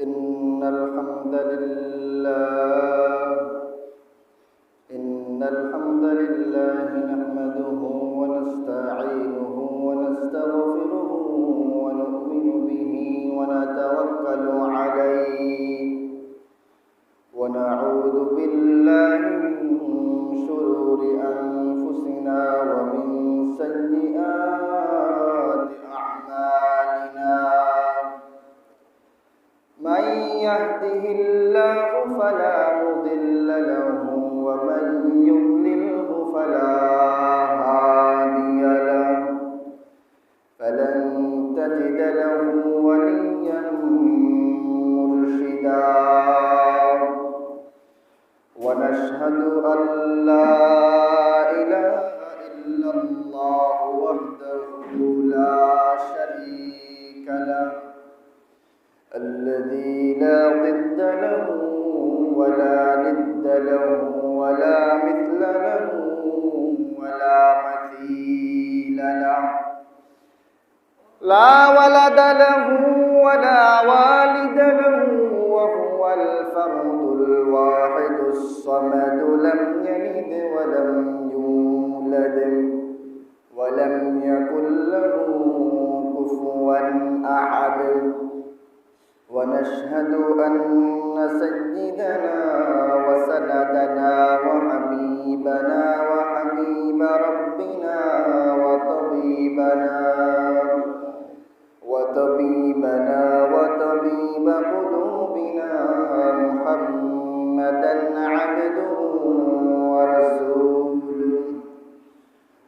إن الحمد لله إن الحمد لله نحمده ونستعينه ونستغفره ونؤمن به ونتوكل عليه ونعوذ بالله من شرور أنفسنا ومن سيئات أعمالنا من يهده الله فلا مضل له ومن يضلله فلا هادي له فلن تجد له وليا مرشدا ونشهد أن لا إله إلا الله وحده لا شريك له الذي لا ضد له ولا ند له ولا مثل له ولا مثيل له لا ولد له ولا والد له وهو الفرد الواحد الصمد لم يلد ولم يولد ولم يكن له كفوا أحد ونشهد أن سيدنا وسندنا وحبيبنا وحبيب ربنا وطبيب قلوبنا محمدا عبده ورسوله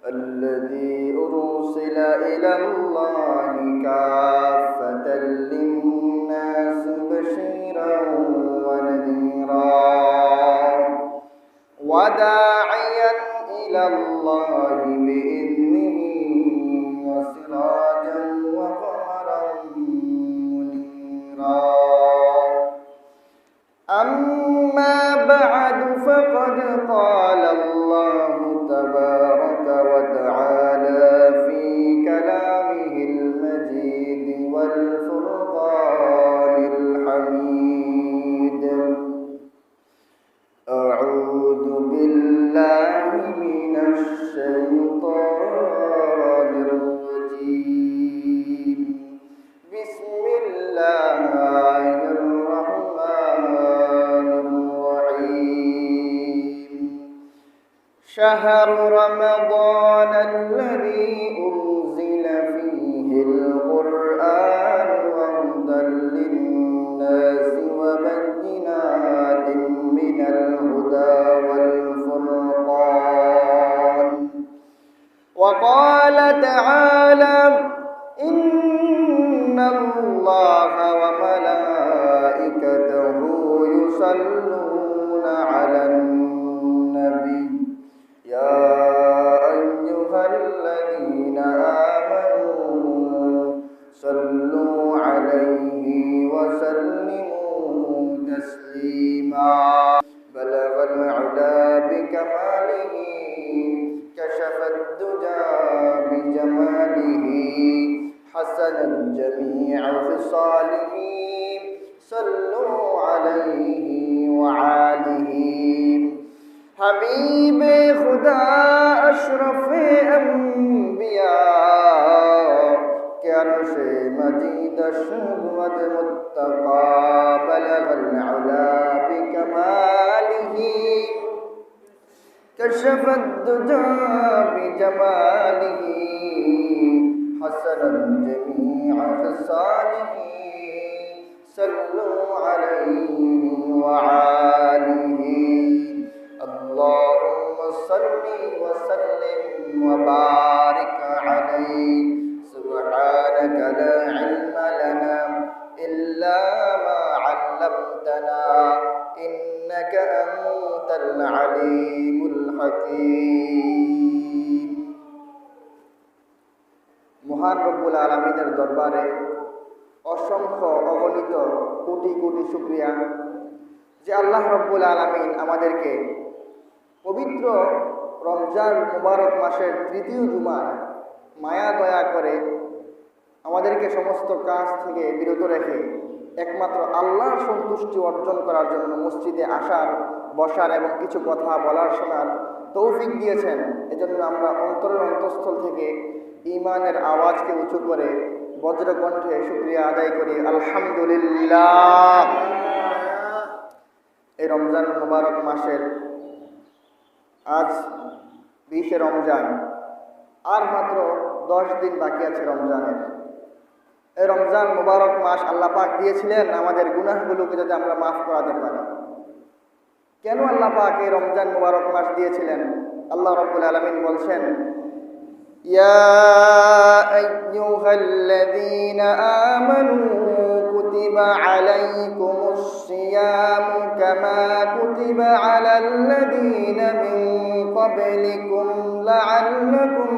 الذي أرسل إلى الله كافة للناس بشيرا ونذيرا وداعيا إلى الله بإذنه وسراجا وقمرا منيرا أما بعد فقد قال الله تبارك وتعالى في كلامه المجيد والفرقان الحميد أعوذ بالله من الشيطان الرجيم بسم الله الرحمن الرحيم شهر رمضان الذي أنزل فيه القرآن هدى للناس وبينات من الهدى والفرقان وقال تعالى إن الله وملائكته يصلون على النبي يا أيها الذين آمنوا صلوا عليه وسلموا تسليما بلغ العلا بكماله كشف الدجى بجماله حسن الجميع خصاله صلوا عليه وعاله حبیب خدا اشرف انبیاء کے عرش مجید شہوت متقا بلغ العلا بکمالہ کشف الدجى بجمالہ حسن الجميع خصاله صلوا عليه وعاله اللهم صل وسلم وبارك عليه سبحانك لا علم لنا إلا ما علمتنا إنك أنت العليم الحكيم মহান রব্বুল আলামিনের দরবারে অসংখ্য অগণিত কোটি কোটি শুকরিয়া যে আল্লাহ রব্বুল আলামিন আমাদেরকে পবিত্র রমজান মুবারক মাসের তৃতীয় জুমায় মায়া দয়া করে আমাদেরকে সমস্ত কাজ থেকে বিরত রেখে একমাত্র আল্লাহর সন্তুষ্টি অর্জন করার জন্য মসজিদে আসার, বসার এবং কিছু কথা বলার, শোনার তৌফিক দিয়েছেন। এজন্য আমরা অন্তরের অন্তঃস্থল থেকে ঈমানের আওয়াজকে উঁচু করে বজ্রকণ্ঠে শুকরিয়া আদায় করি, আলহামদুলিল্লাহ। এই রমজান মুবারক মাসের আজ 20শে রমজান, আর মাত্র 10 দিন বাকি আছে রমজানের। এই রমজান মুবারক মাস আল্লাহ পাক দিয়েছিলেন আমাদের গুনাহগুলোকে যাতে আমরা মাফ করাতে পারি। কেন আল্লাহ পাক এই রমজান মুবারক মাস দিয়েছিলেন? আল্লাহ রাব্বুল আলামিন বলছেন, ইয়া আইয়ুহাল্লাযীনা আমানু কুতিবা আলাইকুমুস সিয়ামু কামা কুতিবা আলাল্লাযীনা মিন ক্বাবলিকুম লাআল্লাকুম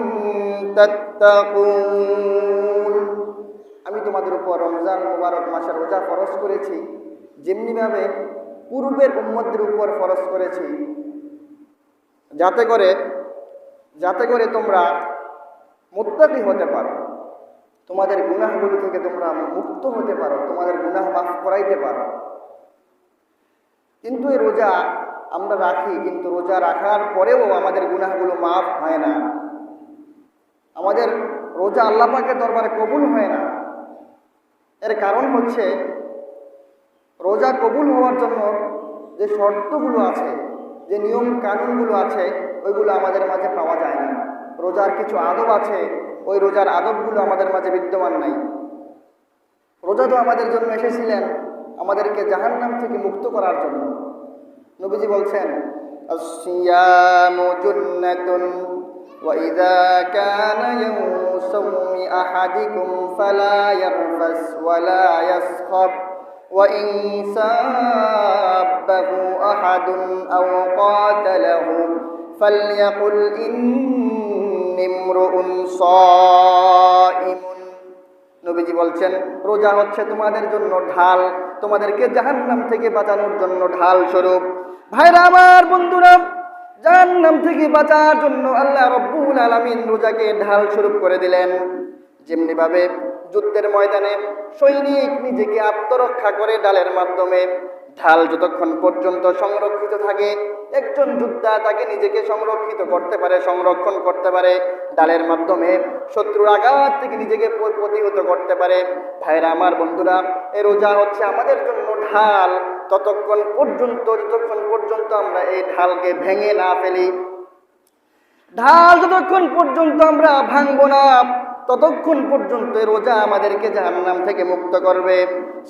তাত্তাকুন। আমি তোমাদের উপর রমজান মুবারক মাসের রোজা ফরজ করেছি, যেমনিভাবে পূর্বের উম্মতদের উপর ফরজ করেছি, যাতে করে তোমরা মুত্তাকি হতে পারো, তোমাদের গুনাহগুলো থেকে তোমরা মুক্ত হতে পারো, তোমাদের গুনাহ মাফ করাইতে পারো। কিন্তু এই রোজা আমরা রাখি, কিন্তু রোজা রাখার পরেও আমাদের গুনাহগুলো মাফ হয় না। আমাদের রোজা আল্লাহ পাকের দরবারে কবুল হয় না। এর কারণ হচ্ছে, রোজা কবুল হওয়ার জন্য যে শর্তগুলো আছে, যে নিয়ম কানুনগুলো আছে, ওইগুলো আমাদের মাঝে পাওয়া যায় না। রোজার কিছু আদব আছে, ওই রোজার আদবগুলো আমাদের মাঝে বিদ্যমান নাই। রোজা তো আমাদের জন্য এসেছিলেন আমাদেরকে জাহান্নাম থেকে মুক্ত করার জন্য। নবীজি বলছেন, আসসিয়ামু জুন্নাতুন ওয়া ইযা কানা ইয়াউমু সাওমি আহাদিকুম ফালা ইয়ারফাস ওয়ালা ইয়াসখাব ওয়া ইন সাব্বাহু আহাদুন আও ক্বাতালাহু ফালইয়াকুল ইন্নী ইমরুউন সাইমুন। নবীজি বলছেন, রোজা হচ্ছে তোমাদের জন্য ঢাল, তোমাদেরকে জাহান্নাম থেকে বাঁচানোর জন্য ঢাল স্বরূপ। ভাইরা আমার, বন্ধুরা, জাহান্নাম থেকে বাঁচার জন্য আল্লাহ রাব্বুল আলামিন রোজাকে ঢাল স্বরূপ করে দিলেন। যেমনি ভাবে যুদ্ধের ময়দানে সৈনিক নিজেকে আত্মরক্ষা করে ঢালের মাধ্যমে, ঢাল যতক্ষণ পর্যন্ত সংরক্ষিত থাকে, একজন যোদ্ধা তাকে নিজেকে সংরক্ষণ করতে পারে, ঢালের মাধ্যমে শত্রুর আঘাত থেকে নিজেকে প্রতিহত করতে পারে। ভাইরা আমার, বন্ধুরা, এই রোজা হচ্ছে আমাদের জন্য ঢাল, যতক্ষণ পর্যন্ত আমরা এই ঢালকে ভেঙে না ফেলি, ঢাল যতক্ষণ পর্যন্ত আমরা ভাঙবো না, ততক্ষণ পর্যন্ত রোজা আমাদেরকে জাহান্নাম থেকে মুক্ত করবে।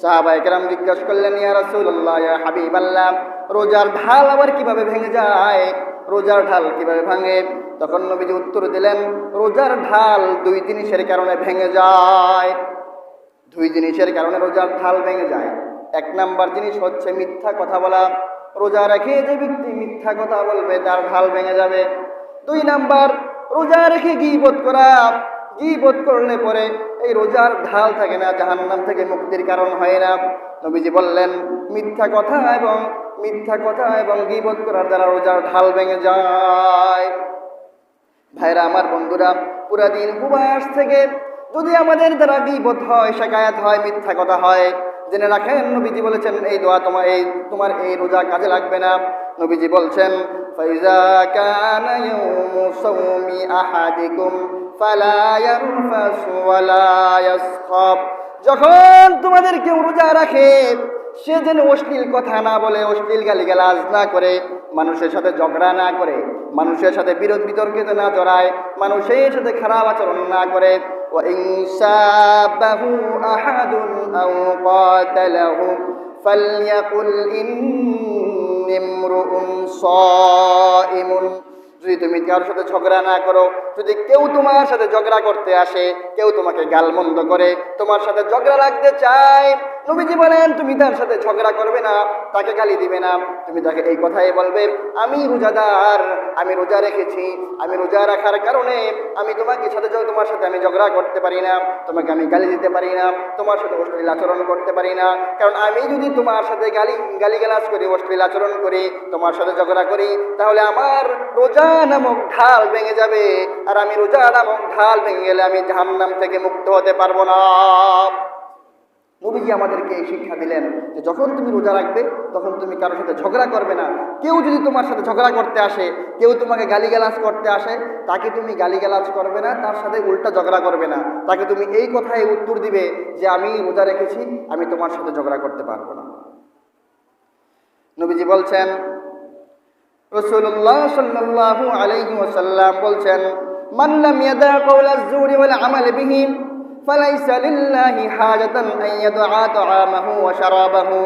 সাহাবায়ে কেরাম জিজ্ঞাসা করলেন, ইয়া রাসূলুল্লাহ, ইয়া হাবিবাল্লাহ, রোজার ঢাল আবার কিভাবে ভেঙে যায়? রোজার ঢাল কিভাবে ভাঙে? তখন নবীজি উত্তর দিলেন, রোজার ঢাল 2 জিনিসের কারণে ভেঙে যায়। 2 জিনিসের কারণে রোজার ঢাল ভেঙে যায়। 1 নাম্বার জিনিস হচ্ছে মিথ্যা কথা বলা। রোজা রেখে যে ব্যক্তি মিথ্যা কথা বলবে, তার ঢাল ভেঙে যাবে। 2 নাম্বার, রোজা রেখে গীবত করা। গীবত করলে পরে এই রোজার ঢাল থাকে না, জাহান্নাম থেকে মুক্তির কারণ হয় না। নবীজি বললেন, মিথ্যা কথা এবং গীবত করার দ্বারা রোজার ঢাল ভেঙে যায়। ভাইরা আমার, বন্ধুরা, পুরা দিন উপবাস থেকে যদি আমাদের দ্বারা গীবত হয়, শিকায়াত হয়, মিথ্যা কথা হয়, জেনে রাখেন নবীজি বলেছেন, এই দোয়া তোমার এই রোজা কাজে লাগবে না। নবীজি বলছেন, ফাইজা কানা ইয়াউমু সাওমি আহাদিকুম ফালা ইয়ারফাস ওয়ালা ইয়াসখাব। যখন তোমাদের কেউ রোজা রাখে, সে যেন অশ্লীল কথা না বলে, অশ্লীল গালিগালাজ না করে, মানুষের সাথে ঝগড়া না করে, মানুষের সাথে বিরোধ বিতর্কে না জড়ায়, মানুষের সাথে খারাপ আচরণ না করে। ওয়া ইন সাবাহু আহাদুন আও ক্বাতালাহু ফালইয়াকুল ইন্নী ইমরুউন সাইমুন। যদি তুমি কারোর সাথে ঝগড়া না করো, যদি কেউ তোমার সাথে ঝগড়া করতে আসে, কেউ তোমাকে গালমন্দ করে, তোমার সাথে ঝগড়া লাগতে চায়, নবীজি বলেন তুমি তার সাথে ঝগড়া করবে না, তাকে গালি দিবে না, তুমি তাকে এই কথাই বলবে, আমি রোজাদার, আমি রোজা রেখেছি, আমি রোজা রাখার কারণে আমি তোমার সাথে আমি ঝগড়া করতে পারি না, তোমাকে আমি গালি দিতে পারি না, তোমার সাথে অশ্লীল আচরণ করতে পারি না। কারণ আমি যদি তোমার সাথে গালিগালাজ করি, অশ্লীল আচরণ করি, তোমার সাথে ঝগড়া করি, তাহলে আমার রোজা নামক ঢাল ভেঙে যাবে, আর আমি রোজা নামক ঢাল ভেঙে গেলে আমি জাহান্নাম থেকে মুক্ত হতে পারবো না। নবীজি আমাদেরকে এই শিক্ষা দিলেন যে যখন তুমি রোজা রাখবে তখন তুমি কারোর সাথে ঝগড়া করবে না। কেউ যদি তোমার সাথে ঝগড়া করতে আসে, কেউ তোমাকে গালিগালাজ করতে আসে, তাকে তুমি গালিগালাজ করবে না, তার সাথে উল্টা ঝগড়া করবে না। তাকে তুমি এই কথায় উত্তর দিবে যে আমি রোজা রেখেছি, আমি তোমার সাথে ঝগড়া করতে পারবো না। নবীজি বলছেন, রাসূলুল্লাহ সাল্লাল্লাহু আলাইহি ওয়াসাল্লাম বলছেন, মান লাম ইয়াদা কাওলাজ জুরি ওয়াল আমাল বিহি ফালাইসা লিল্লাহি হাজাতান আন ইয়াদআ তাআমাহু ওয়া শারাবাহু।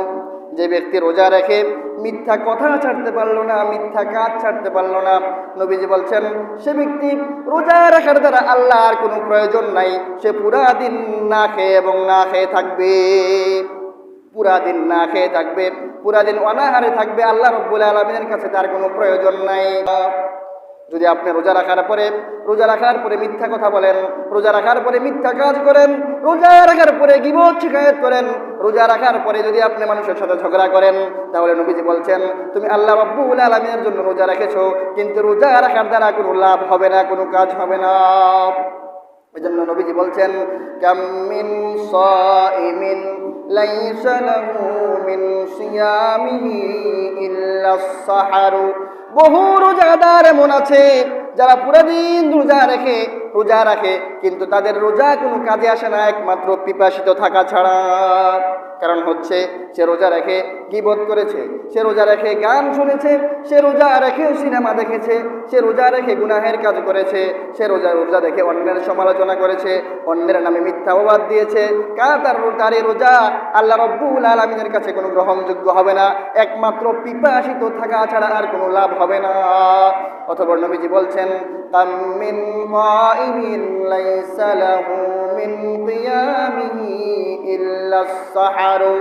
যে ব্যক্তি রোজা রেখে মিথ্যা কথা ছাড়তে পারলো না, মিথ্যা কাজ ছাড়তে পারলো না, নবীজি বলছেন সে ব্যক্তি রোজা রাখার দ্বারা আল্লাহর কোনো প্রয়োজন নাই। সে পুরা দিন না খেয়ে এবং না খেয়ে থাকবে, পুরা দিন না খেয়ে থাকবে, পুরা দিন অনাহারে থাকবে। আল্লাহ রাব্বুল আলামিনের কাছে তার কোনো প্রয়োজন নাই। যদি আপনি রোজা রাখার পরে মিথ্যা কথা বলেন, রোজা রাখার পরে মিথ্যা কাজ করেন, রোজা রাখার পরে গীবত শিকায়ত করেন, রোজা রাখার পরে যদি আপনি মানুষের সাথে ঝগড়া করেন, তাহলে নবীজি বলছেন তুমি আল্লাহ রাব্বুল আলামিনের জন্য রোজা রেখেছো, কিন্তু রোজা রাখার দ্বারা কোনো লাভ হবে না, কোনো কাজ হবে না। এজন্য নবীজি বলছেন, কাম মিন সাইমিন লাইসা লাহু মিন সিয়ামিহি ইল্লাস সাহারু। বহু রোজাদার এমন আছে যারা পুরো দিন রোজা রাখে কিন্তু তাদের রোজা কোনো কাজে আসে না, একমাত্র পিপাসিত থাকা ছাড়া। কারণ হচ্ছে সে রোজা রেখে গীবত করেছে, সে রোজা রেখে গান শুনেছে, সে রোজা রেখে সিনেমা দেখেছে, সে রোজা রেখে গুনাহের কাজ করেছে, সে রোজা দেখে অন্যের সমালোচনা করেছে, অন্যের নামে মিথ্যা অপবাদ দিয়েছে। তার এই রোজা আল্লাহ রাব্বুল আলামিনের কাছে কোনো গ্রহণযোগ্য হবে না, একমাত্র পিপাসিত থাকা ছাড়া আর কোনো লাভ হবে না। অথবা নবীজি বলছেন, কাম মিন কাইমিন লাইসা লাহু মিন কিয়ামিহি ইল্লাস সাহারু।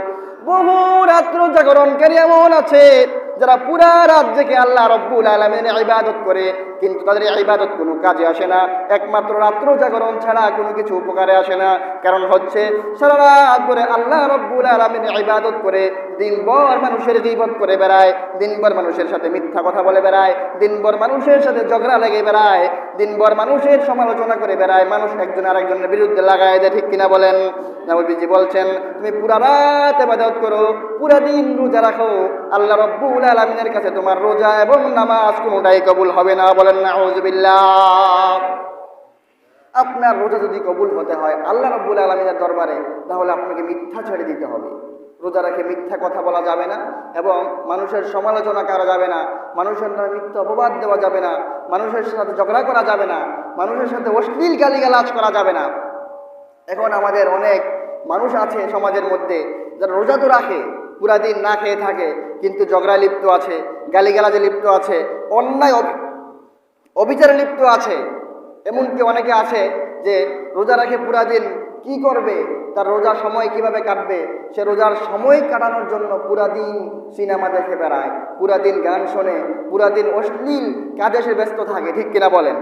বহু রাত্র জাগরণকারী এমন আছে যারা পুরা রাত জেগে আল্লাহ রাব্বুল আলামিনের ইবাদত করে, কিন্তু তাদের ইবাদত কোনো কাজে আসে না, একমাত্র রাত্র জাগরণ ছাড়া কোনো কিছু উপকারে আসে না। কারণ হচ্ছে সারা রাত ধরে আল্লাহ রাব্বুল আলামিনের ইবাদত করে দিনভর মানুষের গীবত করে বেড়ায়, দিনভর মানুষের সাথে মিথ্যা কথা বলে বেড়ায়, দিনভর মানুষের সাথে ঝগড়া লেগে বেড়ায়, দিনভর মানুষের সমালোচনা করে বেড়ায়, মানুষ একজন আরেকজনের বিরুদ্ধে লাগায় দেয়। ঠিক কিনা বলেন? নবীজি বলছেন তুমি পুরা রাত ইবাদত করো, পুরা দিন রোজা রাখো, আল্লাহ রাব্বুল আলামিনের কাছে তোমার রোজা এবং নামাজ কোনোটাই কবুল হবে না। বলেন নাউযুবিল্লাহ। আপনার রোজা যদি কবুল হতে হয় আল্লাহ রাব্বুল আলামিনের দরবারে, তাহলে আপনাকে মিথ্যা ছেড়ে দিতে হবে। রোজা রেখে মিথ্যা কথা বলা যাবে না, এবং মানুষের সমালোচনা করা যাবে না, মানুষের নামে মিথ্যা অপবাদ দেওয়া যাবে না, মানুষের সাথে ঝগড়া করা যাবে না, মানুষের সাথে অশ্লীল গালিগালাজ করা যাবে না। এখন আমাদের অনেক মানুষ আছে সমাজের মধ্যে যারা রোজা তো রাখে, পুরা দিন না খেয়ে থাকে, কিন্তু ঝগড়ায় লিপ্ত আছে, গালিগালাজে লিপ্ত আছে, অন্যায় অবিচারে লিপ্ত আছে। এমনকি অনেকে আছে যে রোজা রাখে পুরা দিন, কি করবে, তার রোজার সময় কিভাবে কাটবে, সে রোজার সময় কাটানোর জন্য পুরা দিন সিনেমা দেখে বেড়ায়, পুরা দিন গান শোনে, পুরা দিন অশ্লীল কাজে সে ব্যস্ত থাকে। ঠিক কিনা বলেন?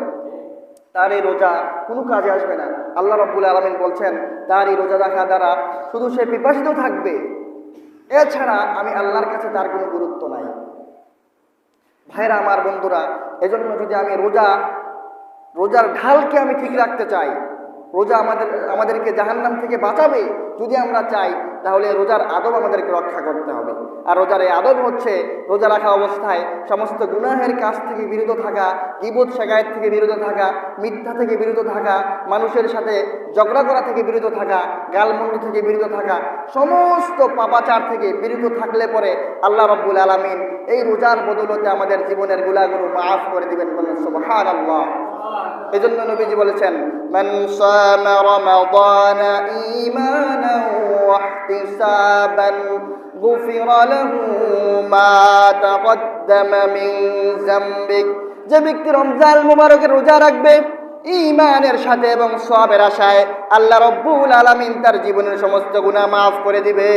তার এই রোজা কোনো কাজে আসবে না। আল্লাহ রাব্বুল আলামিন বলছেন তার এই রোজা রাখা দ্বারা শুধু সে পিপাসিত থাকবে, এছাড়া আমি আল্লাহর কাছে তার কোনো গুরুত্ব নাই। ভাইরা আমার, বন্ধুরা, এজন্য যদি আমি রোজার ঢালকে আমি ঠিক রাখতে চাই, রোজা আমাদেরকে জাহান্নাম থেকে বাঁচাবে যদি আমরা চাই, তাহলে রোজার আদব আমাদেরকে রক্ষা করতে হবে। আর রোজার এই আদব হচ্ছে রোজা রাখা অবস্থায় সমস্ত গুনাহের কাজ থেকে বিরত থাকা, গীবত শিকায়ত থেকে বিরত থাকা, মিথ্যা থেকে বিরত থাকা, মানুষের সাথে ঝগড়া করা থেকে বিরত থাকা, গালমন্দ থেকে বিরত থাকা, সমস্ত পাপাচার থেকে বিরত থাকলে পরে আল্লাহ রাব্বুল আলামিন এই রোজার বদৌলতে আমাদের জীবনের গুনাহগুলো মাফ করে দিবেন। বলেন সুবহানাল্লাহ। এজন্য নবীজি বলেছেন, মান সামা রমাদানা ঈমানান ওয়া ইহতিসাবান গুফিরা লাহু মা তাকদ্দামা মিন যামবিক। যে ব্যক্তি রমজান মুবারকের রোজা রাখবে ঈমানের সাথে এবং সওয়াবের আশায়, আল্লাহ রাব্বুল আলামিন তার জীবনের সমস্ত গুনাহ মাফ করে দিবে,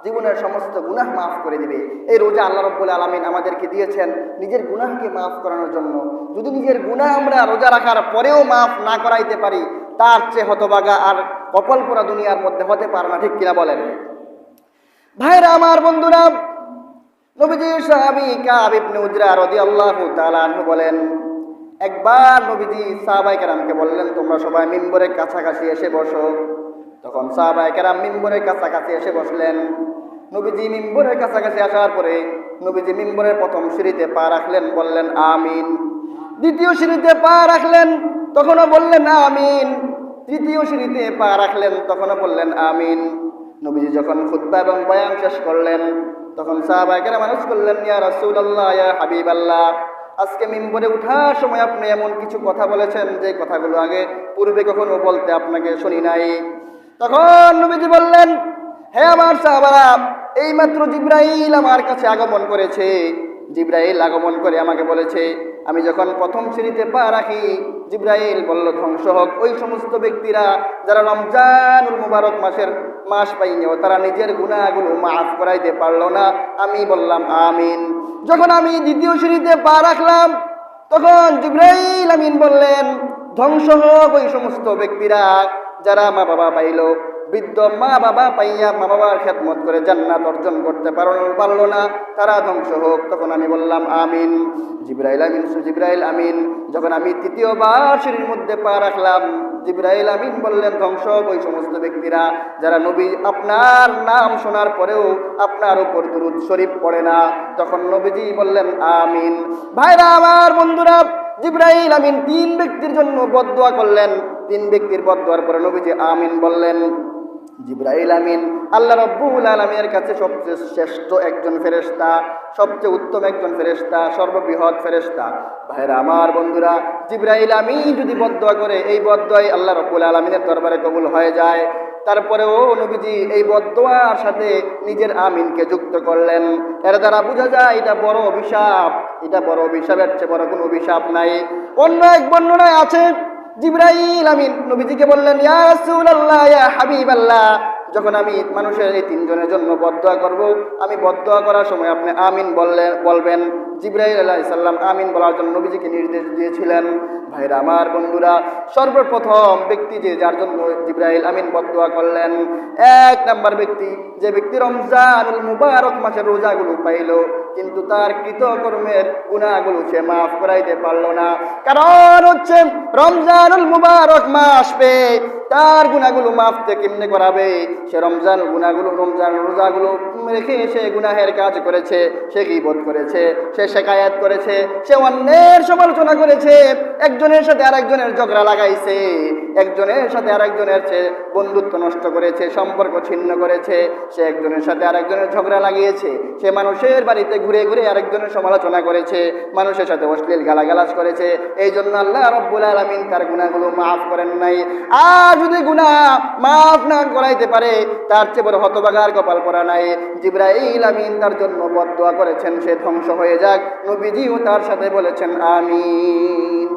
জীবনের সমস্ত গুনাহ মাফ করে দিবে। এই রোজা আল্লাহ রাব্বুল আলামিন আমাদেরকে দিয়েছেন নিজের গুনাহকে মাফ করানোর জন্য। যদি নিজের গুনাহ আমরা রোজা রাখার পরেও মাফ না করাইতে পারি, তার চেয়ে হতভাগা আর কপাল পোড়া দুনিয়ার মধ্যে হতে পারে না। ঠিক কিনা বলেন? ভাইরা আমার, বন্ধুরা, নবীজির সাহাবী কাব ইবনে উজরা রাদিয়াল্লাহু তাআলা আনহু বলেন, একবার নবীজি সাহাবায়ে কেরামকে বললেন তোমরা সবাই মিম্বরের কাছাকাছি এসে বসো। তখন সাহাবায়ে কেরাম মিম্বরের কাছাকাছি এসে বসলেন। নবীজি মিম্বরের কাছাকাছি আসার পরে নবীজি মিম্বরের প্রথম সিঁড়িতে পা রাখলেন, বললেন আমিন। দ্বিতীয় সিঁড়িতে পা রাখলেন, তখনও বললেন আমিন। তৃতীয় সিঁড়িতে পা রাখলেন, তখনও বললেন আমিন। নবীজি যখন খুতবা এবং বয়ান শেষ করলেন, তখন সাহাবায়ে কেরাম আরজ করলেন, ইয়া রাসূলুল্লাহ, ইয়া হাবিবাল্লাহ, আজকে মিম্বরে ওঠার সময় আপনি এমন কিছু কথা বলেছেন যে কথাগুলো আগে পূর্বে কখনো বলতে আপনাকে শুনি নাই। তখন নবীজি বললেন, হে আমার সাহাবারা, এইমাত্র জিবরাইল আমার কাছে আগমন করেছে। জিবরাইল আগমন করে আমাকে বলেছে, আমি যখন প্রথম সিঁড়িতে পা রাখি, জিবরাইল বলল, ধ্বংস হোক ওই সমস্ত ব্যক্তিরা যারা রমজানুল মুবারক মাস পাইনি, তারা নিজের গুনাহগুলো মাফ করাইতে পারলো না। আমি বললাম আমিন। যখন আমি দ্বিতীয় সিঁড়িতে পা রাখলাম, তখন জিবরাইল আমিন বললেন, ধ্বংস হোক ওই সমস্ত ব্যক্তিরা যারা মা বাবা পাইল, বৃদ্ধ মা বাবা পাইয়া মা বাবার খেদমত করে জান্নাত অর্জন করতে পারলো না, তারা ধ্বংস হোক। তখন আমি বললাম আমিন। জিবরাইল আমিন। যখন আমি তৃতীয়বার সিঁড়ির মধ্যে পা রাখলাম, জিবরাইল আমিন বললেন, ধ্বংস হোক ওই সমস্ত ব্যক্তিরা যারা নবী আপনার নাম শোনার পরেও আপনার উপর দুরূদ শরীফ পড়ে না। তখন নবীজি বললেন আমিন। ভাইরা আমার, বন্ধুরা, জিবরাইল আমিন 3 ব্যক্তির জন্য বদদোয়া করলেন। 3 ব্যক্তির বদদোয়ার পরে নবীজি আমিন বললেন। জিবরাইল আমিন আল্লাহ রাব্বুল আলামিনের কাছে সবচেয়ে শ্রেষ্ঠ একজন ফেরেশতা, সবচেয়ে উত্তম একজন ফেরেশতা, সর্ববৃহৎ ফেরেশতা। ভাইরা আমার, বন্ধুরা, জিবরাইল আমিন যদি বদদোয়া করে, এই বদদোয়াই আল্লাহ রাব্বুল আলামিনের দরবারে কবুল হয়ে যায়। তারপরেও নবীজি এই বদদোয়ার সাথে নিজের আমিনকে যুক্ত করলেন। এর দ্বারা বোঝা যায় এটা বড় অভিশাপ, এটা বড় অভিশাপের চেয়ে বড় কোনো অভিশাপ নাই। অন্য এক বর্ণনায় আছে, জিবরাইল আমিন নবীজিকে বললেন, ইয়া রাসূলুল্লাহ, ইয়া হাবিবাল্লাহ, যখন আমি মানুষের এই 3 জনের জন্য বদদোয়া করব, আমি বদদোয়া করার সময় আপনি আমিন বলবেন। জিবরাইল আলাইহিস সালাম আমিন বলার জন্য নবীজিকে নির্দেশ দিয়েছিলেন। ভাইরা আমার, বন্ধুরা, সর্বপ্রথম ব্যক্তি যার জন্য জিবরাইল আমিন বদদোয়া করলেন, 1 নাম্বার ব্যক্তি, যে ব্যক্তি রমজানুল মুবারক মাসের রোজাগুলো পাইল, কিন্তু তার কৃতকর্মের গুনাহগুলো সে মাফ করাইতে পারলো না। কারণ হচ্ছে রমজানুল মুবারক মাস পেয়ে তার গুনাহগুলো মাফ কেমনে করাবে? সে রমজান রোজাগুলো রেখে সে গুনাহের কাজ করেছে, সে গীবত করেছে, সে শিকায়াত করেছে, সে অন্যের সমালোচনা করেছে, একজনের সাথে আরেকজনের ঝগড়া লাগাইছে, একজনের সাথে আরেকজনের বন্ধুত্ব নষ্ট করেছে, সম্পর্ক ছিন্ন করেছে, সে একজনের সাথে আরেকজনের ঝগড়া লাগিয়েছে, সে মানুষের বাড়িতে ঘুরে ঘুরে আরেকজনের সমালোচনা করেছে, মানুষের সাথে অশ্লীল গালাগালাজ করেছে। এই জন্য আল্লাহ রাব্বুল আলামিন তার গুনাহগুলো মাফ করেন নাই। আর যদি গুনাহ মাফ না করাইতে পারে, তার চেয়ে বড় হতভাগার কপাল পরা নাই। জিবরাইল আমিন তার জন্য বদদোয়া করেছেন, সে ধ্বংস হয়ে যাক। নবীজিও তার সাথে বলেছেন আমিন।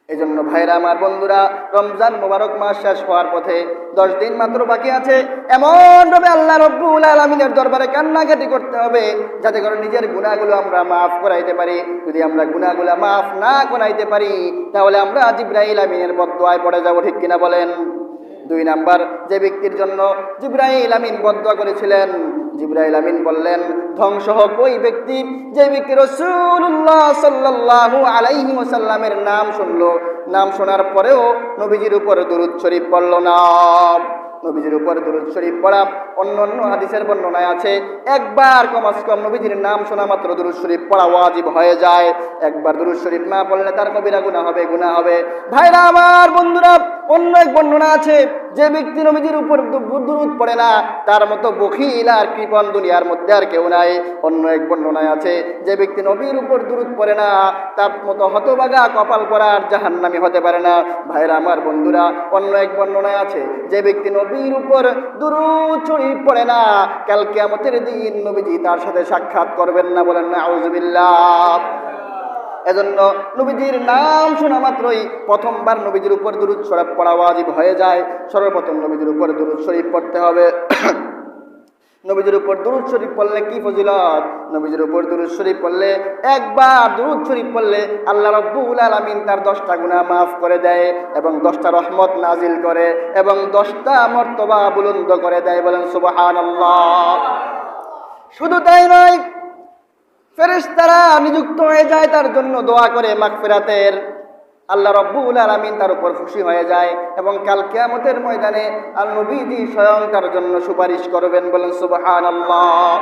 এই জন্য ভাইরা আমার, বন্ধুরা, রমজান মুবারক মাস শেষ হওয়ার পথে 10 দিন মাত্র বাকি আছে। এমনভাবে আল্লাহ রাব্বুল আলামিনের দরবারে কান্নাকাটি করতে হবে যাতে করে নিজের গুনাহগুলো আমরা মাফ করাইতে পারি। যদি আমরা গুনাহগুলো মাফ না করাইতে পারি, তাহলে আমরা জিবরাইল আমিনের বদদোয়ায় পড়ে যাব। ঠিক কিনা বলেন? 2 নাম্বার যে ব্যক্তির জন্য জিবরাইল আমিন বদদোয়া করেছিলেন, জিবরাইল আমিন বললেন, ধ্বংস হোক ওই ব্যক্তি যে ব্যক্তি রাসূলুল্লাহ সাল্লাল্লাহু আলাইহি ওয়াসাল্লামের নাম শুনলো, নাম শোনার পরেও নবীজির উপর দুরূদ শরীফ পড়ল না। নবীজির উপর দুরূদ শরীফ পড়া অন্য হাদিসের বর্ণনায় আছে, একবার কমস কম নবীজির নাম শোনা মাত্র দুরূদ শরীফ পড়া ওয়াজিব হয়ে যায়। একবার দুরূদ শরীফ না পড়লে তার কবিরা গুনাহ হবে। ভাইরা আমার, বন্ধুরা, অন্য এক বর্ণনা আছে, যে ব্যক্তি নবীজির উপর দুরূদ পড়ে না, তার মতো বখিল আর কৃপণ দুনিয়ার মধ্যে আর কেউ নাই। অন্য এক বর্ণনায় আছে, যে ব্যক্তি নবীর উপর দুরূদ পড়ে না, তার মতো হতভাগা কপাল পরা আর জাহান্নামী হতে পারে না। ভাইরা আমার, বন্ধুরা, অন্য এক বর্ণনায় আছে, যে ব্যক্তি নবীর উপর দুরূদ শরীফ পড়ে না, কাল কিয়ামতের দিন নবীজি তার সাথে সাক্ষাৎ করবেন না। বলেন না আউযুবিল্লাহ। এজন্য নবীজির নাম শোনা মাত্রই প্রথমবার নবীজির উপর দুরূদ শরীফ পড়া ওয়াজিব হয়ে যায়। সর্বপ্রথম নবীজির উপর দুরূদ শরীফ পড়তে হবে। নবীজির উপর দুরূদ শরীফ পড়লে কি ফজিলত? নবীজির উপর দুরূদ শরীফ পড়লে, একবার দুরূদ শরীফ পড়লে আল্লাহ রাব্বুল আলামিন তার 10টা গুনাহ মাফ করে দেয় এবং 10টা রহমত নাজিল করে এবং 10টা মর্তবা বুলন্দ করে দেয়। বলেন সুবহানাল্লাহ। শুধু তাই নয়, ফেরেশতারা নিযুক্ত হয়ে যায় তার জন্য দোয়া করে মাগফিরাতের। আল্লাহ রাব্বুল আলামিন তার উপর খুশি হয়ে যায় এবং কাল কিয়ামতের ময়দানে আর নবীজি স্বয়ং তার জন্য সুপারিশ করবেন, বলেন সুবহানাল্লাহ।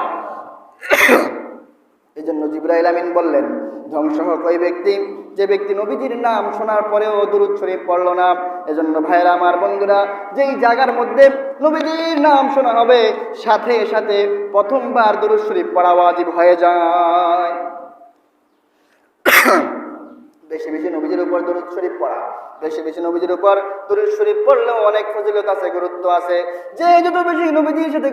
এই জন্য জিবরাইল আমিন বললেন, ধ্বংস হোক ওই ব্যক্তি যে ব্যক্তি নবীজির নাম শোনার পরেও দুরূদ শরীফ পড়ল না। এজন্য ভাইরা আমার, বন্ধুরা, যেই জায়গার মধ্যে নবীজির নাম শোনা হবে সাথে সাথে প্রথমবার দুরূদ শরীফ পড়া ওয়াজিব হয়ে যায়। বেশি বেশি নবীজির উপর দুরূদ শরীফ পড়া, বেশি বেশি নবীজির উপর দুরূদ শরীফ পড়লেও অনেক ফজিলত আছে, গুরুত্ব আছে। যে যত বেশি নবীজির সাথে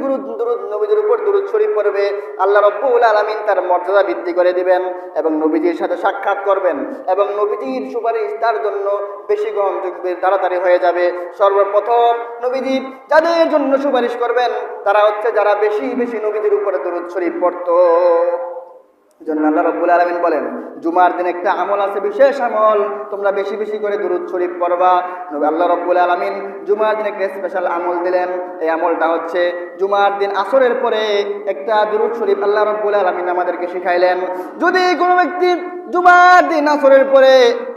নবীজির উপর দুরূদ শরীফ পড়বে, আল্লাহ রাব্বুল আলামিন তার মর্যাদা বৃদ্ধি করে দিবেন এবং নবীজির সাথে সাক্ষাৎ করবেন এবং নবীজির সুপারিশ তার জন্য বেশি গ্রহণযোগ্য, তাড়াতাড়ি হয়ে যাবে। সর্বপ্রথম নবীজি যাদের জন্য সুপারিশ করবেন তারা হচ্ছে যারা বেশি বেশি নবীজির উপরে দুরূদ শরীফ পড়তো। জন্য আল্লাহ রাব্বুল আলামিন বলেন, জুমার দিন একটা আমল আছে, বিশেষ আমল, তোমরা বেশি বেশি করে দুরূদ শরীফ পড়বা। আল্লাহ রাব্বুল আলামিন জুমার দিন একটা স্পেশাল আমল দিলেন। এই আমলটা হচ্ছে জুমার দিন আসরের পরে একটা দুরূদ শরীফ আল্লাহ রাব্বুল আলামিন আমাদেরকে শিখাইলেন। যদি কোনো ব্যক্তি জুমার দিন আসরের পরে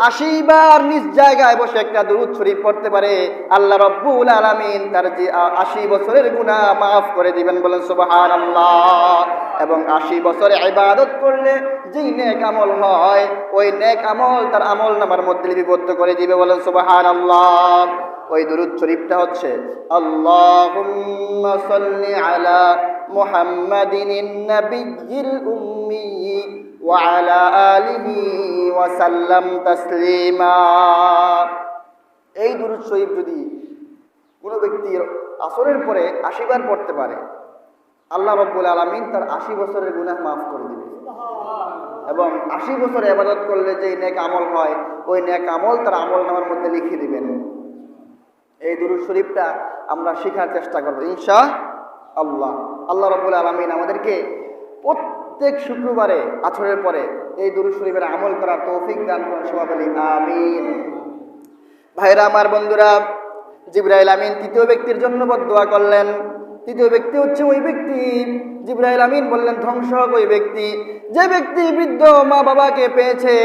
80 বার নিজ জায়গায় বসে একটা দুরূদ শরীফ পড়তে পারে, আল্লাহ রাব্বুল আলামিন তার যে 80 বছরের গুনাহ মাফ করে দিবেন, বলেন সুবহানাল্লাহ। এবং 80 বছরে ইবাদত করলে যেই নেক আমল হয় ওই নেক আমল তার আমল নামার মধ্যে লিপিবদ্ধ করে দিবে, বলেন সুবহানাল্লাহ। ওই দুরূদ শরীফটা হচ্ছে আল্লাহুম্মা সাল্লি আলা মুহাম্মাদিন নাবিয়্যিল উম্মি ওয়া আলা আলিহি ওয়া সাল্লাম তাসলিমা। এই দুরূদ শরীফ যদি কোনো ব্যক্তি আসরের পরে 80 বার পড়তে পারে, আল্লাহ রাব্বুল আলামিন তার 80 বছরের গুনাহ মাফ করে দিবে এবং 80 বছর ইবাদত করলে যে নেক আমল হয় ওই নেক আমল তার আমল নামার মধ্যে লিখে দিবেন। এই দুরূদ শরীফটা আমরা শেখার চেষ্টা করব ইনশাআল্লাহ। আল্লাহ রাব্বুল আলামিন আমাদেরকে প্রত্যেক শুক্রবারে আসরের পরে এই দুরূদ শরীফের আমল করার তৌফিক দান করেন, সবাই বলি আমিন। ভাইরা আমার, বন্ধুরা, জিবরাইল আমিন তৃতীয় ব্যক্তির জন্য বদদোয়া করলেন। তৃতীয় ব্যক্তি হচ্ছে ওই ব্যক্তি, জিবরাইল আমিন বললেন, ধ্বংস হোক ওই ব্যক্তি যে ব্যক্তি বৃদ্ধ মা বাবাকে পেয়েছে,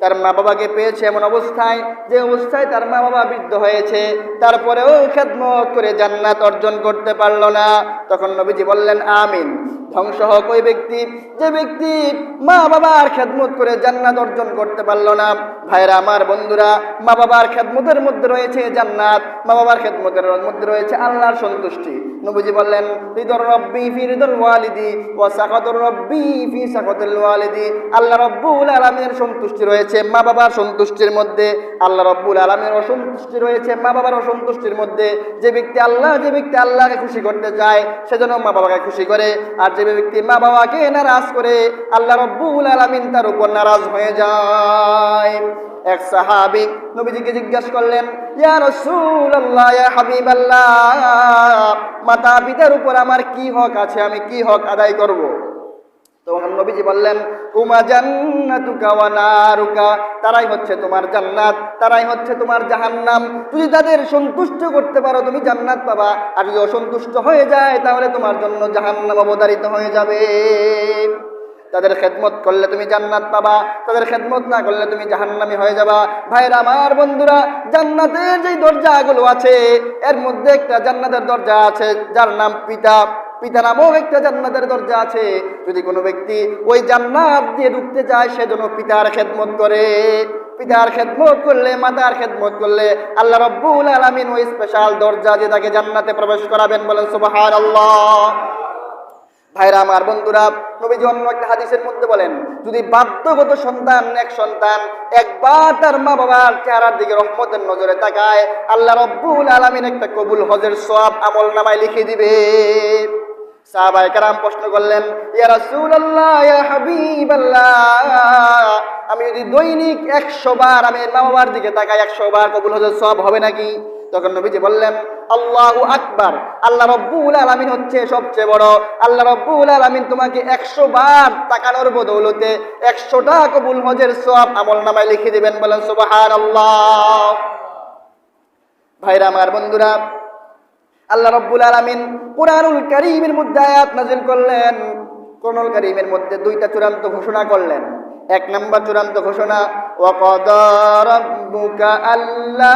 তার মা বাবাকে পেয়েছে এমন অবস্থায় যে অবস্থায় তার মা বাবা বৃদ্ধ হয়েছে, তারপরেও খেদমত করে জান্নাত অর্জন করতে পারল না। তখন নবীজি বললেন আমিন। ধ্বংস হোক ওই ব্যক্তি যে ব্যক্তি মা বাবার খেদমত করে জান্নাত অর্জন করতে পারল না। ভাইরা আমার, বন্ধুরা, মা বাবার খেদমতের মধ্যে রয়েছে জান্নাত, মা বাবার খেদমতের মধ্যে রয়েছে আল্লাহর সন্তুষ্টি। নবীজি বললেন, রিদর রব্বি ফি রিদল ওয়ালিদি ওয়া সাখাতুর রব্বি ফি সাখাতিল ওয়ালিদি। আল্লাহ রাব্বুল আলামিনের সন্তুষ্টি রয়েছে মা বাবার সন্তুষ্টির মধ্যে, আল্লাহ রাব্বুল আলামিনের অসন্তুষ্টি রয়েছে মা বাবার অসন্তুষ্টির মধ্যে। যে ব্যক্তি আল্লাহকে খুশি করতে চায় সেজন্য মা বাবাকে খুশি করে, আর যে ব্যক্তি মা বাবাকে নারাজ করে আল্লাহ রাব্বুল আলামিন তার উপর নারাজ হয়ে যায়। এক সাহাবী নবীজিকে জিজ্ঞাসা করলেন, ইয়া রাসূলুল্লাহ, ইয়া হাবিবাল্লাহ, মাতা পিতার উপর আমার কি হক আছে, আমি কি হক আদায় করব? তখন নবীজি বললেন, উমা জান্নাতুকা ওয়া নারুকা, তারাই হচ্ছে তোমার জান্নাত, তারাই হচ্ছে তোমার জাহান্নাম। তুমি তাদের সন্তুষ্ট করতে পারো তুমি জান্নাত পাবা, আর যদি অসন্তুষ্ট হয়ে যায় তাহলে তোমার জন্য জাহান্নাম অবধারিত হয়ে যাবে। তাদের খেদমত করলে তুমি জান্নাত পাবা, তাদের খেদমত না করলে তুমি জাহান্নামী হয়ে যাবা। ভাইরা আমার, বন্ধুরা, জান্নাতের যে দরজাগুলো আছে এর মধ্যে একটা জান্নাতের দরজা আছে যার নাম পিতা নামক একটা জান্নাতের দরজা আছে। যদি কোনো ব্যক্তি ওই জান্নাত দিয়ে ঢুকতে চায় সেজন্য পিতার খেদমত করে। পিতার খেদমত করলে, মাতার খেদমত করলে আল্লাহ রাব্বুল আলামিন ওই স্পেশাল দরজা দিয়ে তাকে জান্নাতে প্রবেশ করাবেন, বলেন সুবহানাল্লাহ। ভাইরা আমার, বন্ধুরা, নবীজি অন্য একটা হাদিসের মধ্যে বলেন, যদি বাধ্যগত সন্তান এক সন্তান একবার তার মা বাবার চেহারার দিকে রহমতের নজরে তাকায়, আল্লাহ রাব্বুল আলামিন একটা কবুল হজের সওয়াব আমল নামায় লিখে দিবে। সাহাবায়ে কেরাম প্রশ্ন করলেন, ইয়া রাসূলুল্লাহ, ইয়া হাবিবাল্লাহ, আমি যদি দৈনিক 100 বার আমি মা বাবার দিকে তাকাই 100 বার কবুল হজের সওয়াব হবে নাকি? তখন নবীজি বললেন, আল্লাহু আকবার, আল্লাহ রাব্বুল আলামিন হচ্ছে সবচেয়ে বড়। আল্লাহ রাব্বুল আলামিন তোমাকে 100 বার তাকানোর বদৌলতে 100টা কবুল হজের সওয়াব আমল নামায় লিখে দিবেন, বলেন সুবহানাল্লাহ। ভাইরা আমার, বন্ধুরা, আল্লাহ রাব্বুল আলামিন কুরআনুল কারীমের মধ্যে আয়াত নাযিল করলেন। কুরআনুল কারীমের মধ্যে দুইটা চূড়ান্ত ঘোষণা করলেন। এক নম্বর চূড়ান্ত ঘোষণা, ওয়াকাদা রাব্বুকা আল্লা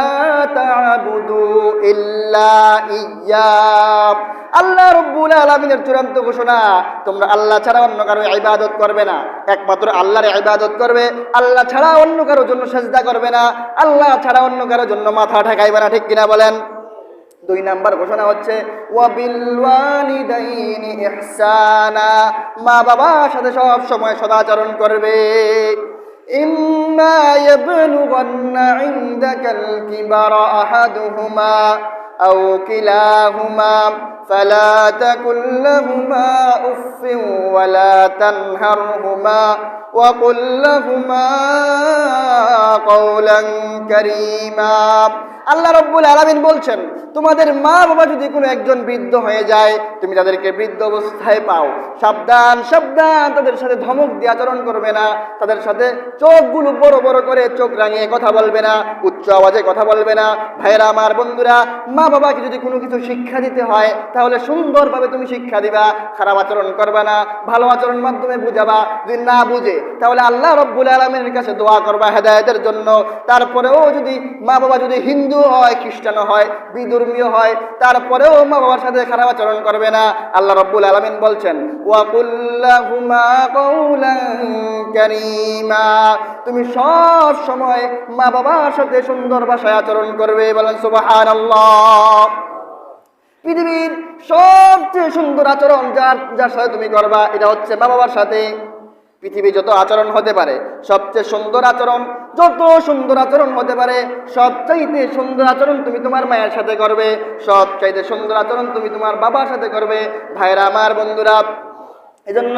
তা'বুদু ইল্লা ইয়্যাহ। আল্লাহ রাব্বুল আলামিনের চূড়ান্ত ঘোষণা, তোমরা আল্লাহ ছাড়া অন্য কারো ইবাদত করবে না, একমাত্র আল্লাহর ইবাদত করবে, আল্লাহ ছাড়া অন্য কারোর জন্য সিজদা করবে না, আল্লাহ ছাড়া অন্য কারোর জন্য মাথা ঠেকাইবে না। ঠিক কিনা বলেন? দুই নাম্বার ঘোষণা হচ্ছে ওয়াবিল ওয়ালিদাইনি ইহসানা, মা বাবার সাথে সব সময় সদাচরণ করবে। ইম্মা ইয়াবলুগান্না ইনদাকাল কিবারা আহাদুহুমা আও কিলাহুমা ফালা তাকুল লাহুমা উফফিন ওয়ালা তানহারহুমা ওয়াকুল লাহুমা কাওলান কারীমা। আল্লাহ রাব্বুল আলামিন বলছেন, তোমাদের মা বাবা যদি কোনো একজন বৃদ্ধ হয়ে যায়, তুমি তাদেরকে বৃদ্ধ অবস্থায় পাও, সাবধান সাবধান, তাদের সাথে ধমক দিয়ে আচরণ করবে না, তাদের সাথে চোখগুলো বড় বড় করে চোখ রাঙিয়ে কথা বলবে না, উচ্চ আওয়াজে কথা বলবে না। ভাইরা আমার, বন্ধুরা, মা বাবাকে যদি কোনো কিছু শিক্ষা দিতে হয় তাহলে সুন্দরভাবে তুমি শিক্ষা দিবা, খারাপ আচরণ করবা না, ভালো আচরণ মাধ্যমে বুঝাবা। যদি না বুঝে তাহলে আল্লাহ রাব্বুল আলামিনের কাছে দোয়া করবা হেদায়েতের জন্য। তারপরেও যদি মা বাবা যদি হিন্দু হয়, খ্রিস্টান হয়, বিধর্মীয় হয়, তারপরেও মা বাবার সাথে খারাপ আচরণ করবে না। আল্লাহ রাব্বুল আলামিন বলছেন ওয়াকুল লাহুমা কাওলান কারীমা, তুমি সব সময় মা বাবার সাথে সুন্দর ভাষায় আচরণ করবে। বলেন সুবহানাল্লাহ। পৃথিবীর সবচেয়ে সুন্দর আচরণ যার সাথে তুমি করবা এটা হচ্ছে মা বাবার সাথে। পৃথিবী যত আচরণ হতে পারে, সবচেয়ে সুন্দর আচরণ, যত সুন্দর আচরণ হতে পারে, সবচাইতে সুন্দর আচরণ তুমি তোমার মায়ের সাথে করবে, সবচাইতে সুন্দর আচরণ তুমি তোমার বাবার সাথে করবে। ভাইরা আমার, বন্ধুরা, এজন্য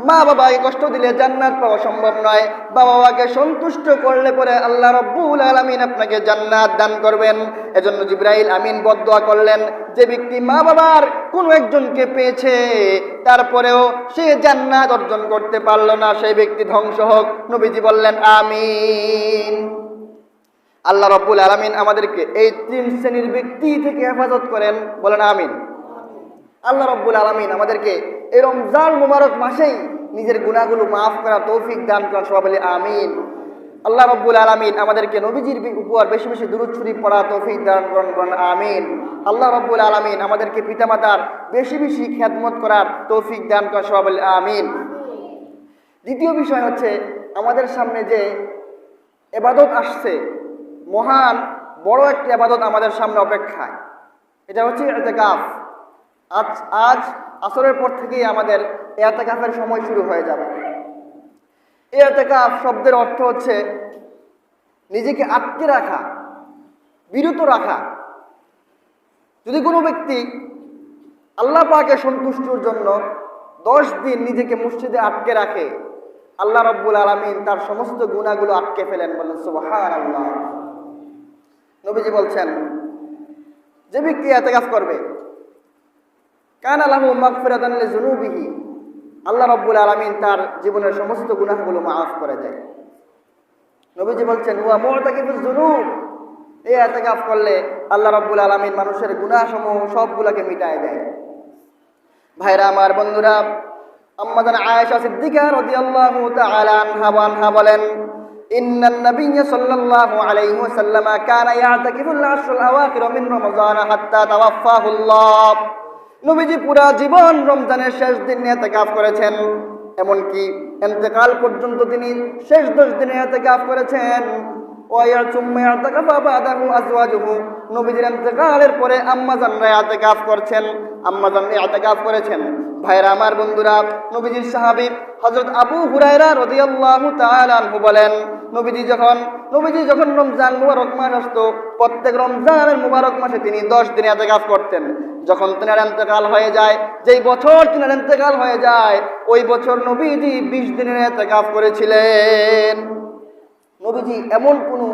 মা বাবাকে কষ্ট দিলে জান্নাত পাওয়া সম্ভব নয়। বাবা মাকে সন্তুষ্ট করলে পরে আল্লাহ রাব্বুল আলামিন আপনাকে জান্নাত দান করবেন। এজন্য জিবরাইল আমিন বদদুয়া করলেন, যে ব্যক্তি মা বাবার কোনো একজনকে পেয়েছে তারপরেও সে জান্নাত অর্জন করতে পারল না, সেই ব্যক্তি ধ্বংস হোক। নবীজি বললেন আমিন। আল্লাহ রাব্বুল আলামিন আমাদেরকে এই তিন শ্রেণীর ব্যক্তি থেকে হেফাজত করেন। বলেন আমিন। আল্লাহ রাব্বুল আলামিন আমাদেরকে এই রমজান মুবারক মাসেই নিজের গুনাহগুলো মাফ করা তৌফিক দান করেন। সবাই বলি আমিন। আল্লাহ রাব্বুল আলামিন আমাদেরকে নবীজির উপর বেশি বেশি দুরূদ শরীফ পড়া তৌফিক দান করেন। আমিন। আল্লাহ রাব্বুল আলামিন আমাদেরকে পিতামাতার বেশি বেশি খেদমত করার তৌফিক দান করেন। সবাই বলি আমিন। দ্বিতীয় বিষয় হচ্ছে, আমাদের সামনে যে ইবাদত আসছে, মহান বড় একটা ইবাদত আমাদের সামনে অপেক্ষায়, এটা হচ্ছে ইতিকাফ। আজ আসরের পর থেকেই আমাদের ইতিকাফের সময় শুরু হয়ে যাবে। ইতিকাফ শব্দের অর্থ হচ্ছে নিজেকে আটকে রাখা, বিরত রাখা। যদি কোনো ব্যক্তি আল্লাহ পাকের সন্তুষ্টির জন্য 10 দিন নিজেকে মসজিদে আটকে রাখে, আল্লাহ রাব্বুল আলামিন তার সমস্ত গুনাহগুলো আটকে ফেলেন। বলেন সুবহানাল্লাহ। নবীজি বলছেন, যে ব্যক্তি ইতিকাফ করবে কানা লাহু মাগফিরাতান লিযুনুবিহি, আল্লাহ রাব্বুল আলামিন তার জীবনের সমস্ত গুনাহগুলো মাফ করে দেয়। নবীজি বলছেন ওয়া মুতাকিফুজ যুনুব, এই ইতিকাফ করলে আল্লাহ রাব্বুল আলামিন মানুষের গুনাহসমূহ সবগুলোকে মিটায় দেয়। ভাইরা আমার, বন্ধুরা, আম্মা জান আয়েশা সিদ্দিকা রাদিয়াল্লাহু তাআলা আনহা বলেন, ইন্নান নাবিয়্য সাল্লাল্লাহু আলাইহি ওয়াসাল্লাম কানা ইয়াতাকিফুল আশরুল আওয়াখির মিন রমাযান হাত্তা তাওয়াফাহুল্লাহ। নবীজি পুরা জীবন রমজানের শেষ দিন ইতিকাফ করেছেন, এমনকি ইন্তেকাল পর্যন্ত তিনি শেষ 10 দিন ইতিকাফ করেছেন। নবীজির ইন্তেকালের পরে আম্মা জানরা ইতিকাফ করছেন, আম্মা জান ইতিকাফ করেছেন। ভাইরা আমার, বন্ধুরা, নবীজির সাহাবী হযরত আবু হুরায়রা রাদিয়াল্লাহু তাআলা আনহু বলেন, নবীজি যখন রমজান মুবারক মাস আসতো, প্রত্যেক রমজানের মুবারক মাসে তিনি 10 দিন ইতিকাফ করতেন। যখন তিনার ইন্তেকাল হয়ে যায়, যেই বছর তিনার ইন্তেকাল হয়ে যায়, ওই বছর নবীজি 20 দিনের ইতিকাফ করেছিলেন। নবীজি এমন কোনো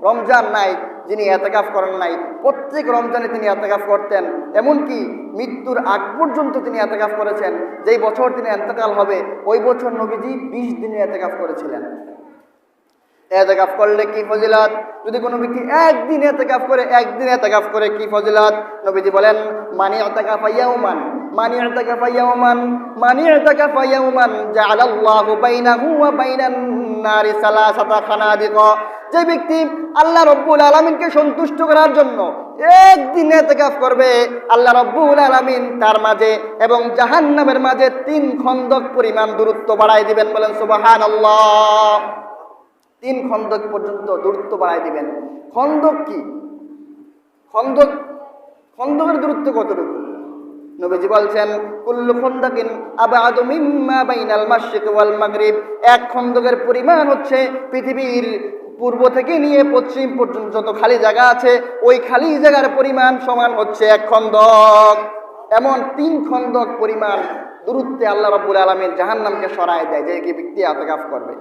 রমজান নাই যিনি ইতিকাফ করেন নাই, প্রত্যেক রমজানে তিনি ইতিকাফ করতেন। এমনকি মৃত্যুর আগ পর্যন্ত তিনি ইতিকাফ করেছেন। যেই বছর তিনি ইন্তেকাল হবে ওই বছর নবীজি 20 দিনের ইতিকাফ করেছিলেন। ইতিকাফ করলে কি ফজিলত? যদি কোনো ব্যক্তি একদিন ইতিকাফ করে কি ফজিলত? নবীজি বলেন, মানি ইতিকাফা ইয়াওমান মান ইতাকাফা ইয়াওমান জাআলাল্লাহু বাইনাহু ওয়া বাইনান নারি সালাসাতা খানাদিক। যে ব্যক্তি আল্লাহ রাব্বুল আলামিনকে সন্তুষ্ট করার জন্য একদিন ইতিকাফ করবে, আল্লাহ রাব্বুল আলামিন তার মাঝে এবং জাহান্নামের মাঝে 3 খন্দক পরিমাণ দূরত্ব বাড়ায় দিবেন। বলেন সুবহানাল্লাহ। 3 খন্দক পর্যন্ত দূরত্ব বাড়ায় দিবেন। খন্দক কি? খন্দকের দূরত্ব কতটুকু? নবীজি বলছেন কুল্লু খন্দকিন আবআদু মিম্মা বাইনাল মাশরিক ওয়াল মাগরিব। এক খন্দকের পরিমাণ হচ্ছে পৃথিবীর পূর্ব থেকে নিয়ে পশ্চিম পর্যন্ত যত খালি জায়গা আছে ওই খালি জায়গার পরিমাণ সমান হচ্ছে 1 খন্দক। এমন 3 খন্দক পরিমাণ দূরত্বে আল্লাহ রাব্বুল আলামিন জাহান্নামকে সরায় দেয় যে ব্যক্তি ইতিকাফ করবে।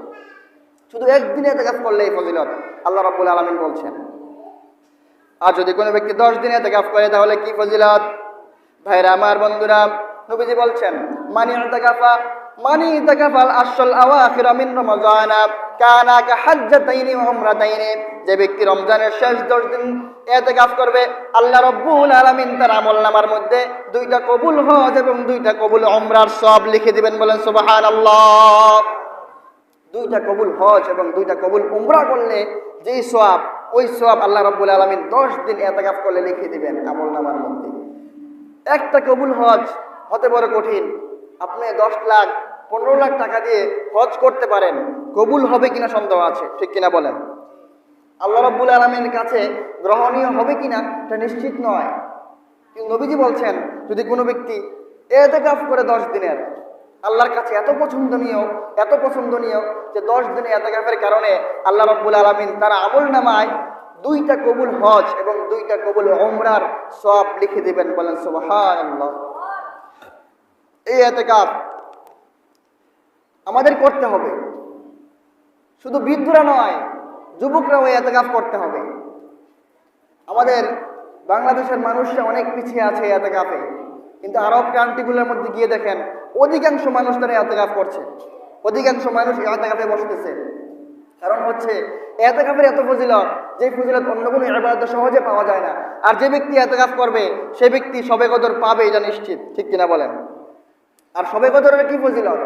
শুধু একদিনে ইতিকাফ করলে এই ফজিলত আল্লাহ রাব্বুল আলামিন বলছেন। আর যদি কোনো ব্যক্তি 10 দিনে ইতিকাফ করে তাহলে কি ফজিলত? ভাইরা আমার, বন্ধুরা, নবীজি বলছেন মানি ইতাকাফাল আশরাল আওয়াখির মিন রমাযান কানা কাহাজ্জাতাইনি ওয়া উমরাতাইনি। যে ব্যক্তি রমজানের শেষ 10 দিন ইতিকাফ করবে, আল্লাহ রাব্বুল আলামিন তার আমলনামার মধ্যে 2টা কবুল হজ এবং 2টা কবুল উমরার সওয়াব লিখে দিবেন। বলেন সুবহানাল্লাহ। 2টা কবুল হজ এবং 2টা কবুল উমরা করলে যেই সওয়াব, ওই সওয়াব আল্লাহ রাব্বুল আলামিন 10 দিন ইতিকাফ করলে লিখে দিবেন আমলনামার মধ্যে। একটা কবুল হজ হতে বড় কঠিন। আপনি 10 লাখ 15 লাখ টাকা দিয়ে হজ করতে পারেন, কবুল হবে কিনা সন্দেহ আছে, ঠিক কিনা বলেন? আল্লাহ রাব্বুল আলামিনের কাছে গ্রহণীয় হবে কিনা এটা নিশ্চিত নয়। কিন্তু নবীজি বলছেন যদি কোনো ব্যক্তি ইতিকাফ করে 10 দিনের, আল্লাহর কাছে এত পছন্দনীয় যে 10 দিনে ইতিকাফের কারণে আল্লাহ রাব্বুল আলামিন তার আমলনামায় 2টা কবুল হজ এবং 2টা কবুল উমরার সওয়াব লিখে দিবেন। বলেন সুবহানাল্লাহ। এই ইতিকাফ আমাদের করতে হবে, শুধু বৃদ্ধরা নয়, যুবকরাও এই ইতিকাফ করতে হবে। আমাদের বাংলাদেশের মানুষরা অনেক পিছিয়ে আছে এই ইতিকাফে, কিন্তু আরব কান্ট্রিগুলোর মধ্যে গিয়ে দেখেন অধিকাংশ মানুষ তারা ইতিকাফ করছে, অধিকাংশ মানুষ ইতিকাফে বসতেছে। কারণ হচ্ছে ইতিকাফের এত ফজিলত, যে ফজিলত অন্য কোনো ইবাদতে সহজে পাওয়া যায় না। আর যে ব্যক্তি ইতিকাফ করবে সে ব্যক্তি শবে কদর পাবে, এটা নিশ্চিত, ঠিক কিনা বলেন? আর শবে কদরের কি ফজিলত?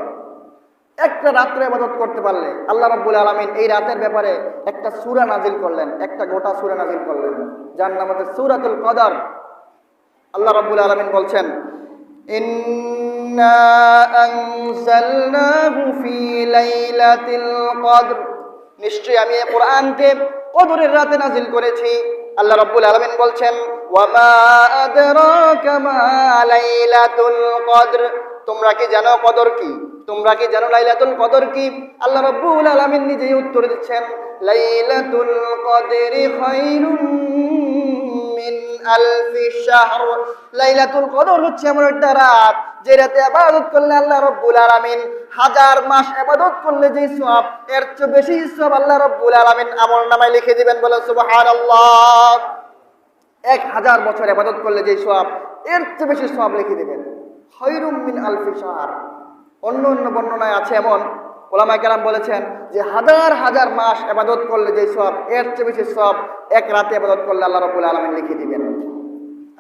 একটা রাত্রে ইবাদত করতে পারলে আল্লাহ রাব্বুল আলামিন এই রাতের ব্যাপারে একটা সূরা নাজিল করলেন, একটা গোটা সূরা নাজিল করলেন, যার নাম হচ্ছে সূরাতুল কদর। আল্লাহ রাব্বুল আলামিন বলছেন ইন্না আনজালনাহু ফি লাইলাতিল কদর। নিশ্চয়ই আমি এই কোরআনকে কদরের রাতে নাজিল করেছি। আল্লাহ রাব্বুল আলামিন বলছেন ওয়া মা আদরাকা মা লাইলাতুল কদর। তোমরা কি জানো কদর কি? তোমরা কি জানো লাইলাতুল কদর কি? আল্লাহ রাব্বুল আলামিন নিজেই উত্তর দিচ্ছেন লাইলাতুল কদরি খায়রুম মিন আলফি শাহর। লাইলাতুল কদর হচ্ছে এমন একটা রাত যে রাতে ইবাদত করলে আল্লাহ রাব্বুল আলামিন 1000 মাস ইবাদত করলে যে সওয়াব, এর চেয়ে বেশি সওয়াব আল্লাহ রাব্বুল আলামিন আমলনামায় লিখে দিবেন। বলেন সুবহানাল্লাহ। 1000 বছর ইবাদত করলে যে সওয়াব, এর চেয়ে বেশি সওয়াব লিখে দিবেন। খায়রুম মিন আলফি শাহর। অন্য বর্ণনায় আছে এমন, ওলামায়ে কেরাম বলেছেন যে 1000 মাস ইবাদত করলে যে সওয়াব, এর চেয়ে বেশি সওয়াব এক রাতে ইবাদত করলে আল্লাহ রাব্বুল আলামিন লিখে দিবেন।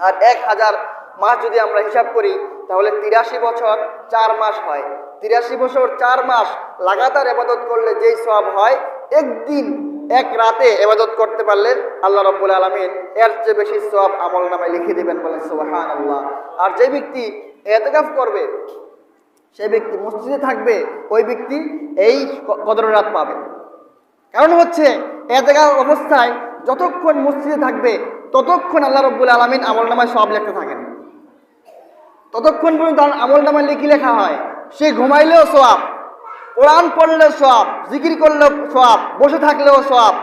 আর 1000 মাস যদি আমরা হিসাব করি তাহলে 83 বছর 4 মাস হয়। 83 বছর 4 মাস লাগাতার ইবাদত করলে যেই সওয়াব হয়, একদিন এক রাতে ইবাদত করতে পারলে আল্লাহ রাব্বুল আলামিন এর চেয়ে বেশি সওয়াব আমলনামায় লিখে দিবেন। বলেন সুবহানাল্লাহ। আর যে ব্যক্তি ইতিকাফ করবে, সেই ব্যক্তি মসজিদে থাকবে, ওই ব্যক্তি এই কদরের রাত পাবে। কারণ হচ্ছে ইতিকাফ অবস্থায় যতক্ষণ মসজিদে থাকবে ততক্ষণ আল্লাহ রাব্বুল আলামিন আমলনামায় সওয়াব লিখতে থাকেন। ততক্ষণ পর্যন্ত আমলনামায় লিখে লেখা হয়। সে ঘুমাইলেও সওয়াব, কোরআন পড়লেও সওয়াব, জিকির করলেও সওয়াব, বসে থাকলেও সওয়াব,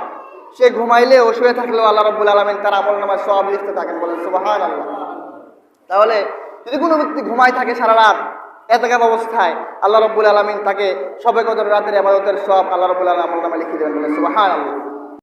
সে ঘুমাইলেও শুয়ে থাকলেও আল্লাহ রাব্বুল আলামিন তার আমলনামায় সওয়াব লিখতে থাকেন। বলেন সুবহানাল্লাহ। তাহলে যদি কোনো ব্যক্তি ঘুমায় থাকে সারা রাত ইতিকাফ অবস্থায়, আল্লাহ রাব্বুল আলামিন তাকে শবে কদর রাতের ইবাদতের সওয়াব আল্লাহ রাব্বুল আলামিন আমলনামায় লিখে দেবেন। বলেন সুবহানাল্লাহ।